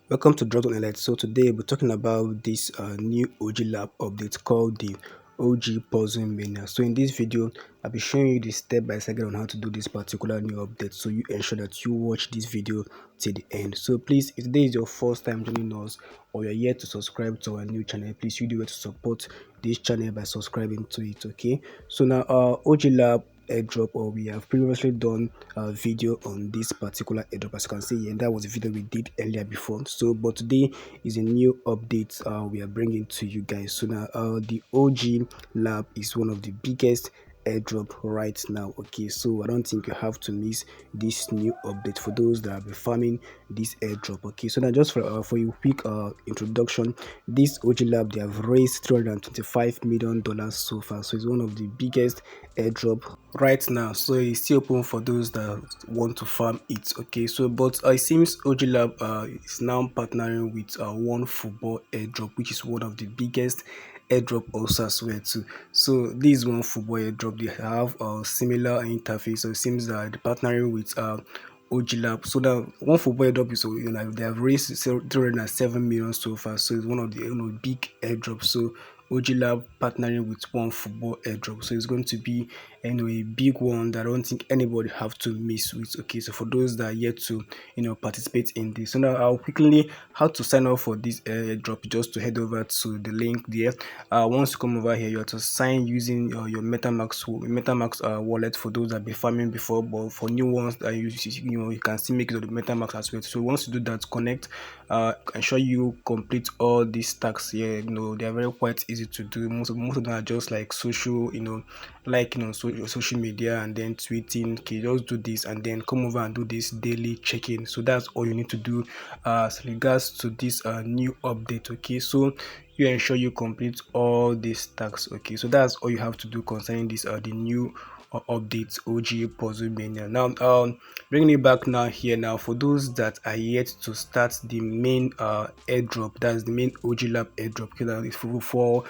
Welcome to Drop on Elite. So today we're talking about this new OG lab update called the OG Puzzle Mania. So in this video, I'll be showing you the step by step on how to do this particular new update. So you ensure that you watch this video till the end. So please, if today is your first time joining us or you're yet to subscribe to our new channel, please you do it to support this channel by subscribing to it. Okay. So now OG lab airdrop, or we have previously done a video on this particular airdrop, as you can see here, and that was a video we did earlier before. So but today is a new update we are bringing to you guys. So now the OG lab is one of the biggest airdrop right now. Okay, so I don't think you have to miss this new update for those that have been farming this airdrop. Okay, so now just for a quick introduction, this OG lab, they have raised $325 million so far, so it's one of the biggest airdrop right now. So it's still open for those that want to farm it. Okay, so but it seems OG lab is now partnering with one football airdrop, which is one of the biggest airdrop also as well too. So this one football airdrop, they have a similar interface. So it seems that they're partnering with OG Lab. So that one football airdrop is, they have raised 307 million so far. So it's one of the big airdrops. So OG Lab partnering with one football airdrop. So it's going to be a big one that I don't think anybody have to miss with. Okay, so for those that are yet to participate in this, so now I'll quickly how to sign up for this airdrop. Just to head over to the link there. Once you come over here, you have to sign using your MetaMask wallet for those that have been farming before, but for new ones that you can still make it on the MetaMask as well. So once you do that, connect. Ensure you complete all these tasks here. They are very quite easy to do. Most of them are just like social, social media, and then tweeting. Okay, just do this and then come over and do this daily check-in. So that's all you need to do as regards to this new update. Okay, so you ensure you complete all these tasks. Okay, so that's all you have to do concerning this the new updates OG Puzzle Mania. Now bringing it back now here now for those that are yet to start the main airdrop, that's the main OG lab airdrop. Okay, that is for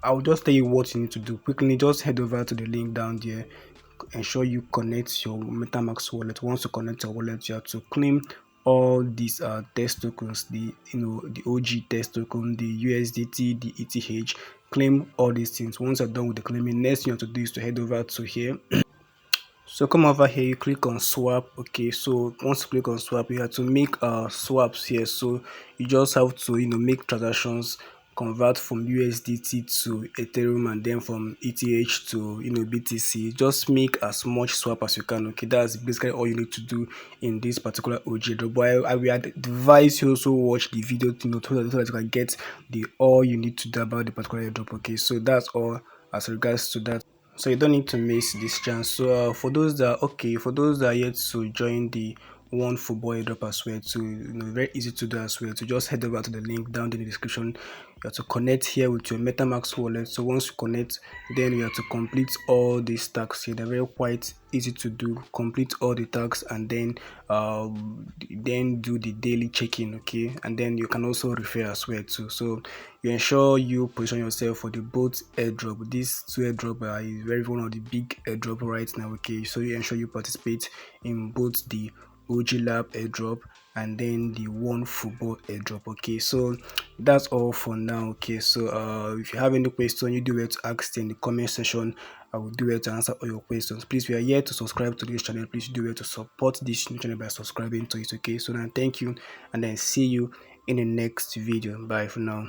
I'll just tell you what you need to do quickly. Just head over to the link down there. Ensure you connect your MetaMask wallet. Once you connect your wallet, you have to claim all these test tokens, the OG test token, the USDT, the ETH. Claim all these things. Once you're done with the claiming, next thing you have to do is to head over to here. So come over here, you click on swap. Okay, so once you click on swap, you have to make swaps here. So you just have to make transactions, convert from USDT to Ethereum, and then from ETH to BTC. Just make as much swap as you can. Okay, that's basically all you need to do in this particular OG drop. But I will advise you also watch the video so that you can get the all you need to do about the particular drop. Okay, so that's all as regards to that, so you don't need to miss this chance. So for those that are yet to join the one football airdrop as well, to very easy to do as well, to just head over to the link down in the description. You have to connect here with your MetaMask wallet. So once you connect, then you have to complete all these tasks here. They're very quite easy to do. Complete all the tasks and then do the daily check-in. Okay, and then you can also refer as well too. So you ensure you position yourself for the both airdrop. These two airdrop is very one of the big airdrop right now. Okay, so you ensure you participate in both the OG Lab airdrop and then the one football airdrop. Okay, so that's all for now. Okay, so if you have any question, you do it to ask in the comment section. I will do it to answer all your questions. Please, if you are here to subscribe to this channel, please do it to support this new channel by subscribing to it. Okay, so now thank you, and then see you in the next video. Bye for now.